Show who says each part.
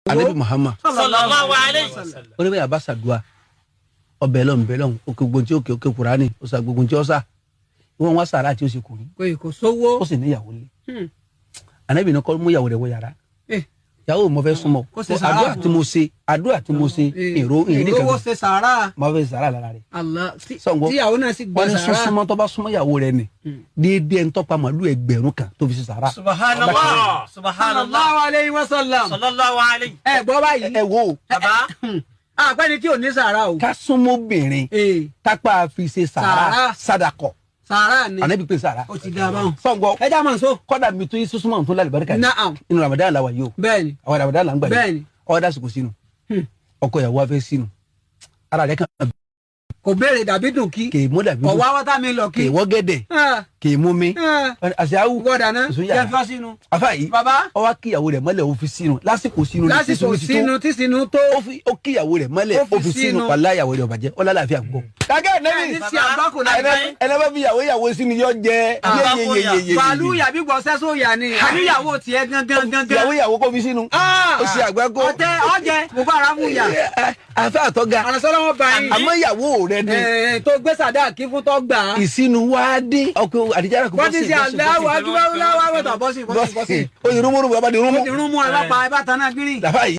Speaker 1: anabi Muhammad
Speaker 2: sallallahu alayhi wa sallam.
Speaker 1: ó ní bẹ́ẹ̀ abasa dua ọbẹ̀ lọ́n òkè gbòǹtì òkè Kùránì ó sa gbòǹtì ọ̀sà ìwọ̀n wọn sàrà tí ó sì kùrí
Speaker 3: kò sówó.
Speaker 1: ó sì níyàwó lé anabi ní kọ́ mú ìyàwó rẹ̀ wọ yàrá ìyàwó mo fẹ́ súnmọ́ àdúrà tí mo ṣe èrò ìyìn
Speaker 3: owó ṣe sàrà.
Speaker 1: mo fẹ́ sàrà lára rẹ̀
Speaker 3: tíyàwó náà sì gbọ́ sàrà.
Speaker 1: wọ́n ní súnmọ́ tó bá súnmọ́ ìyàwó rẹ̀ ni déédéé ń tọ́pa màálù 1000 kan tó fi ṣe sàrà.
Speaker 2: subhanallah
Speaker 3: sallallahu alayhi wa sallam.
Speaker 2: sallallahu alayhi.
Speaker 3: ẹ gbọ́ báyìí.
Speaker 1: ẹ wo
Speaker 2: baba
Speaker 3: àpẹni tí ò ní sàrà o.
Speaker 1: ká súnmọ́ obìnrin kápá fi ṣe sàrà sádàkọ̀
Speaker 3: sàrà ni
Speaker 1: anabi pe sàrà
Speaker 3: o ti da báwọn.
Speaker 1: sọgbọ
Speaker 3: ẹ já mọ̀ so.
Speaker 1: kọ́dà mi tó yí súnmọ́ tó lálẹ́ barika
Speaker 3: Naam.
Speaker 1: inú Ramadan la wà yìí o
Speaker 3: bẹ́ẹ̀ni.
Speaker 1: àwọn Ramadan la ń gbà
Speaker 3: Bẹ́ẹ̀ni.
Speaker 1: ọwọ́ dá sìkò sínú ọkọ ìyàwó afẹ́ sínú ara rẹ̀ kan
Speaker 3: kò béèrè dàbí dùn kí.
Speaker 1: kè é mú dàbí
Speaker 3: kò wá wọ́tá mi lọ
Speaker 1: kè é
Speaker 3: kí.
Speaker 1: wọ́ gẹ́dẹ̀ kè é mú mi àṣẹ àwù
Speaker 3: gbọ́dọ̀ náà
Speaker 1: Èso
Speaker 3: jẹ́
Speaker 1: yàrá.
Speaker 3: fọ́ sínú.
Speaker 1: afa yìí
Speaker 3: baba
Speaker 1: ọwọ́ kí ìyàwó rẹ̀ mọ́lẹ̀ ó fi sínú lásìkò sínú ní
Speaker 3: lásìkò sínú tí sínú tó.
Speaker 1: ó kí ìyàwó rẹ̀ mọ́lẹ̀
Speaker 3: Ó fi
Speaker 1: ó fi sínú
Speaker 3: sínú.
Speaker 1: pàlà ìyàwó rẹ̀ ọ̀bàjẹ́ ọlá làáfíà gbọ́. kàkẹ́
Speaker 3: ẹni
Speaker 1: nẹ́bí
Speaker 3: tí àgbákò náà bẹ́ẹ̀.
Speaker 1: ẹlẹ́bàá fi ìyàwó sínú yọ jẹ́ yeyeyeyeye
Speaker 3: bàálù yàbí gbọ́ sẹ́sọ yà ni àníyàwó tiẹ̀ gangan.
Speaker 1: ìyàwó kó fi sínú ó ṣe àgbákò
Speaker 3: ọtẹ ọjẹ gbogbo ara mú yà.
Speaker 1: àfẹ́ àtọ́ga
Speaker 3: àrẹsọ́lọ́wọ́ bá yín.
Speaker 1: àmọ́ ìyàwó rẹ̀ ni
Speaker 3: tó gbé sàdá kí fún tó gbà.
Speaker 1: ìsinu wá dé ọkọ àdìjára kò
Speaker 3: wọ́n ti ṣe aláwọ̀ adúláwọ̀ láwọ̀ bọ́sì.
Speaker 1: ó yẹ rúmúrúmú ọba di rúmú
Speaker 3: ó ti rún mú ẹ bá pa ẹ bá tan náà gírí.
Speaker 1: làfà yìí.